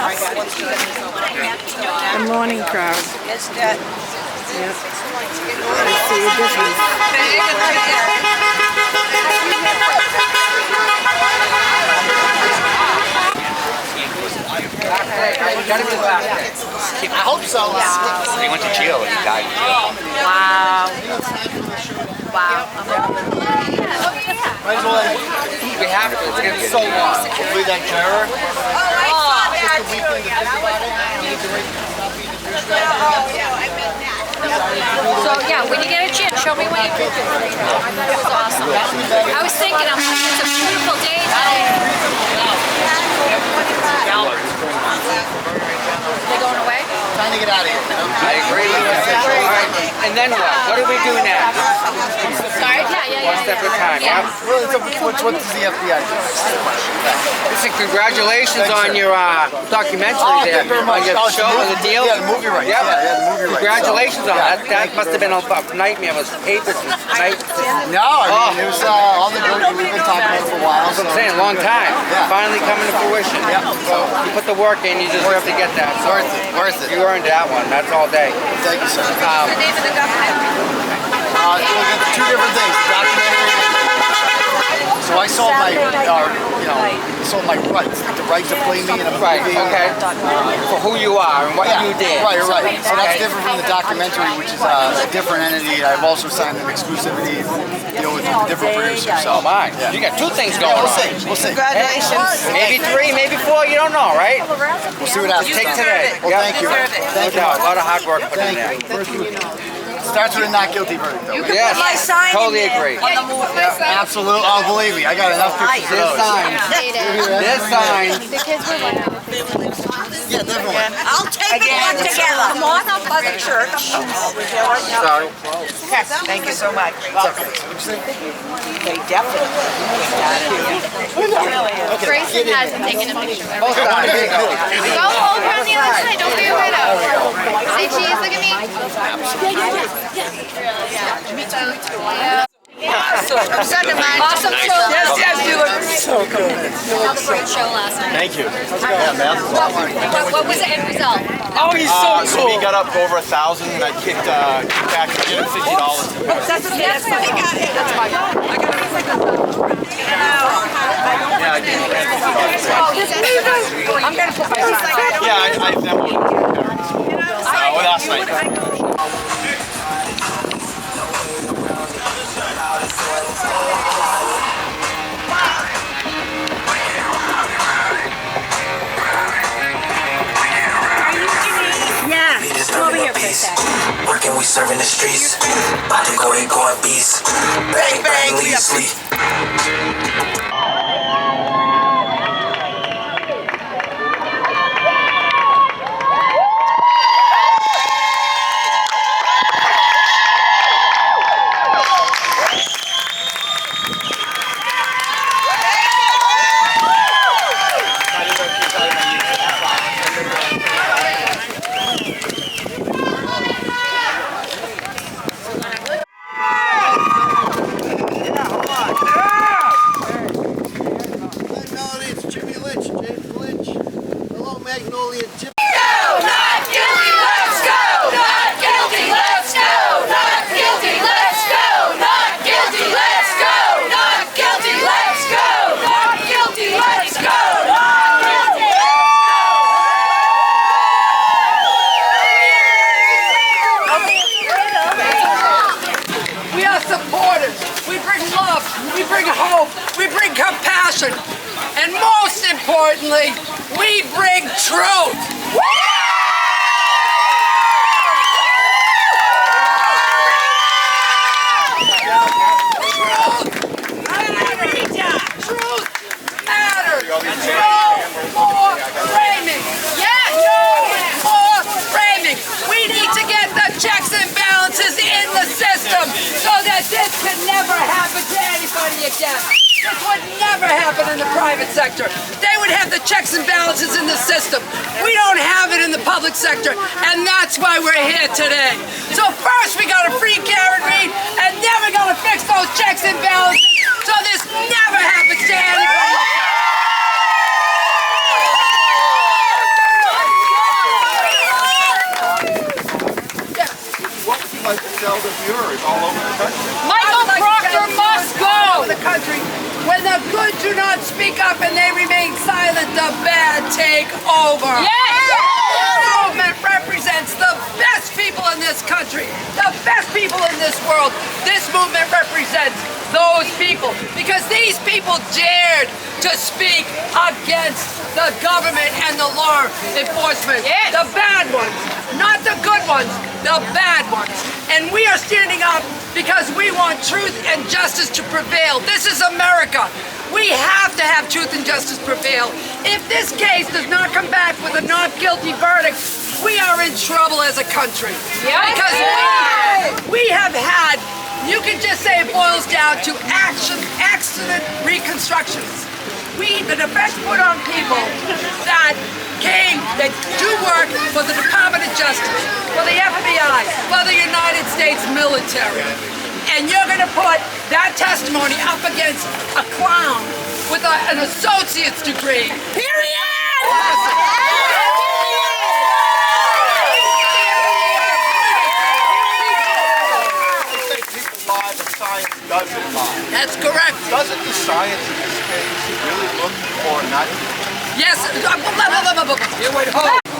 The morning crowd. Yep. I see a difference. I hope so. He went to jail and he died. Wow. Wow. We have to. It's going to be so long. Hopefully that juror. So yeah, when you get a chance, show me what you did. I thought it was awesome. I was thinking, I'm like, it's a beautiful day today. They going away? Trying to get out of here. I agree. All right. And then what? What do we do now? Sorry? Yeah. One step at a time. Yeah. What does the FBI do? Listen, congratulations on your documentary there. On your show, on the deal. Yeah, the movie rights. Yep. Yeah, the movie rights. Congratulations on that. That must have been a nightmare. It was papers tonight. No, I mean, it was all the dirt we've been talking about for a while. That's what I'm saying, a long time. Yeah. Finally coming to fruition. Yeah. So you put the work in, you deserve to get that. So Worth it. you earned that one. That's all day. Thank you, sir. What's the name of the documentary? Two different things. The documentary. So I sold my, sold my rights, like the right to play me in a movie. Right, okay. For who you are and what you did. Right. So that's different from the documentary, which is a different entity. I've also signed an exclusivity deal with different producers. So, Oh my, you got two things going on. We'll see. Congratulations. Maybe three, maybe four, you don't know, right? We'll see what happens. Take today. Well, thank you. No doubt, a lot of hard work put in there. Starts with a not guilty verdict, though. Yes, totally agree. Absolutely. Oh, believe me, I got enough pictures of This those. sign. This sign. The kids were like, Yeah, definitely. I'll take it one together. Come on up by the church. Sorry. Thank you so much. They definitely. Grayson hasn't taken a picture of Both sides. Here you go. Go over on the other side, don't be afraid of. Say cheese, look at me. Awesome show. Yes, you look so good. Another great show last night. Thank you. Yeah, man. What was the end result? Oh, he's so So we got up to over 1,000, and I kicked back to $50. That's okay. That's fine. That's fine. Yeah, I did. I'm gonna put my. Yeah, I demoed last night. Working, we serving the streets. About to go and going beast. Bang, bang, leave sleep. We bring hope, we bring compassion, and most importantly, we bring truth. Truth matters. No more framing. Yes, no more framing. We need to get the checks and balances in the system so that this can never happen to anybody again. This would never happen in the private sector. They would have the checks and balances in the system. We don't have it in the public sector, and that's why we're here today. So first we gotta free Karen Reed, and then we gotta fix those checks and balances so this never happens to anybody. all over the country. Michael Proctor must go! The country. When the good do not speak up and they remain silent, the bad take over. Yes! This movement represents the best people in this country, the best people in this world. This movement represents those people because these people dared to speak against the government and the law enforcement. Yes. The bad ones, not the good ones, the bad ones. And we are standing up because we want truth and justice to prevail. This is America. We have to have truth and justice prevail. If this case does not come back with a not guilty verdict, we are in trouble as a country. Yeah. Because we have had, you can just say it boils down to accident reconstructions. The defense put on people that do work for the Department of Justice, for the FBI, for the United States military. And you're going to put that testimony up against a clown with an associate's degree. Period! Science doesn't lie. That's correct. Doesn't the science in this case really look for not? Yes.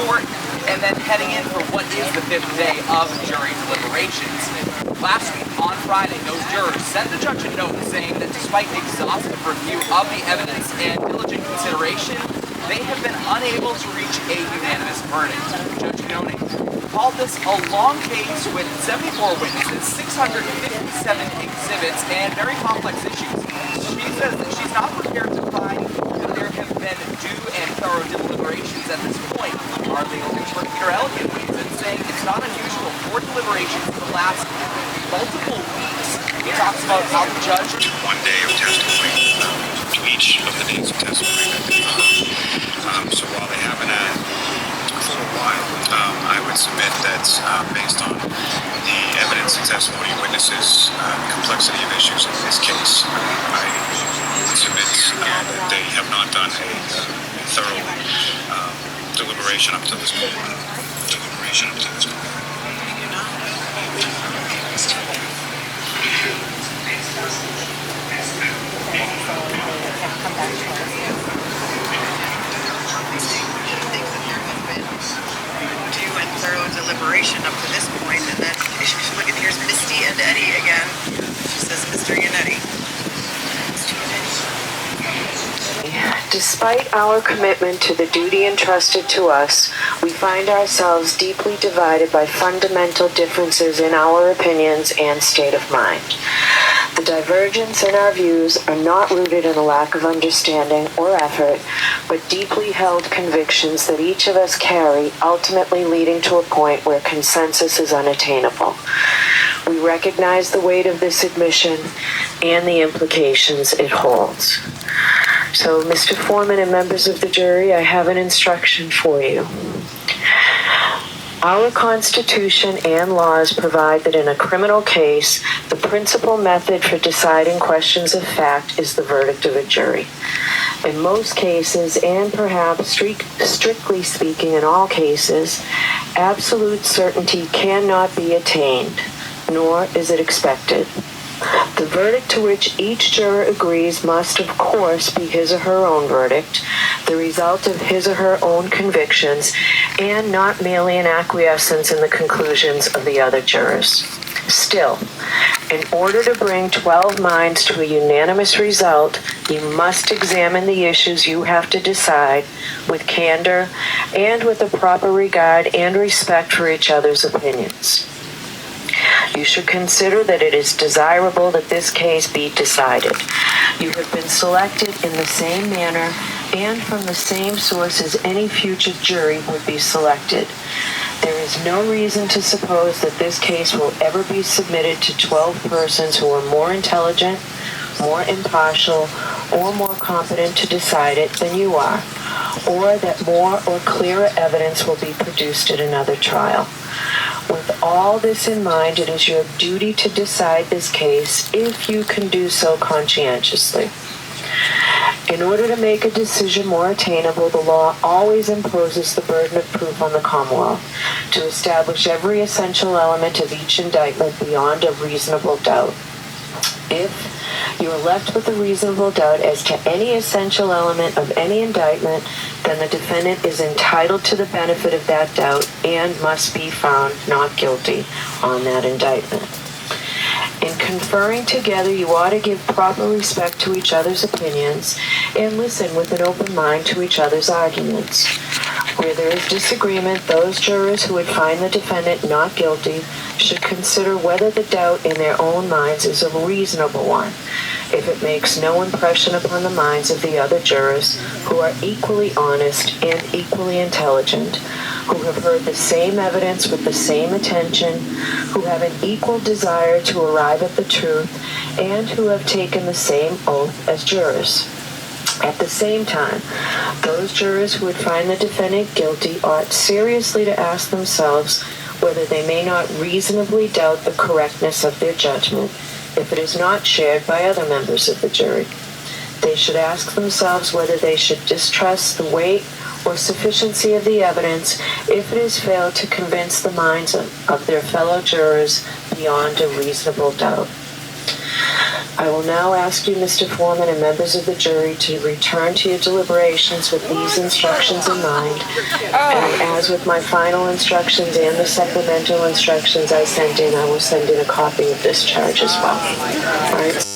Court, and then heading in for what is the 5th day of jury deliberations. Last week on Friday, those jurors sent the judge a note saying that despite exhaustive review of the evidence and diligent consideration, they have been unable to reach a unanimous verdict. Judge Noning called this a long case with 74 witnesses, 657 exhibits, and very complex issues. She says that she's not prepared to find that there have been due and thorough deliberations at this point. Our legal expert Peter Elkin weighs in, saying it's not unusual for deliberations to last multiple weeks. He talks about how the judge... 1 day of testimony to each of the days of testimony. So while they haven't had for a while, I would submit that based on the evidence and testimony of witnesses, the complexity of issues in this case, I would submit that they have not done a thorough deliberation up to this point. Due and thorough deliberation up to this point, and then look at here's Misty and Eddie again. She says Mr. Yannetti. Despite our commitment to the duty entrusted to us, we find ourselves deeply divided by fundamental differences in our opinions and state of mind. The divergence in our views are not rooted in a lack of understanding or effort, but deeply held convictions that each of us carry, ultimately leading to a point where consensus is unattainable. We recognize the weight of this admission and the implications it holds. So, Mr. Foreman and members of the jury, I have an instruction for you. Our Constitution and laws provide that in a criminal case, the principal method for deciding questions of fact is the verdict of a jury. In most cases, and perhaps strictly speaking in all cases, absolute certainty cannot be attained, nor is it expected. The verdict to which each juror agrees must, of course, be his or her own verdict, the result of his or her own convictions, and not merely an acquiescence in the conclusions of the other jurors. Still, in order to bring 12 minds to a unanimous result, you must examine the issues you have to decide with candor and with a proper regard and respect for each other's opinions. You should consider that it is desirable that this case be decided. You have been selected in the same manner and from the same source as any future jury would be selected. There is no reason to suppose that this case will ever be submitted to 12 persons who are more intelligent, more impartial, or more competent to decide it than you are, or that more or clearer evidence will be produced at another trial. With all this in mind, it is your duty to decide this case if you can do so conscientiously. In order to make a decision more attainable, the law always imposes the burden of proof on the Commonwealth to establish every essential element of each indictment beyond a reasonable doubt. If you are left with a reasonable doubt as to any essential element of any indictment, then the defendant is entitled to the benefit of that doubt and must be found not guilty on that indictment. In conferring together, you ought to give proper respect to each other's opinions and listen with an open mind to each other's arguments. Where there is disagreement, those jurors who would find the defendant not guilty should consider whether the doubt in their own minds is a reasonable one. If it makes no impression upon the minds of the other jurors, who are equally honest and equally intelligent, who have heard the same evidence with the same attention, who have an equal desire to arrive at the truth, and who have taken the same oath as jurors. At the same time, those jurors who would find the defendant guilty ought seriously to ask themselves whether they may not reasonably doubt the correctness of their judgment if it is not shared by other members of the jury. They should ask themselves whether they should distrust the weight or sufficiency of the evidence if it has failed to convince the minds of their fellow jurors beyond a reasonable doubt. I will now ask you, Mr. Foreman, and members of the jury, to return to your deliberations with these instructions in mind. And as with my final instructions and the supplemental instructions I sent in, I will send in a copy of this charge as well. All right.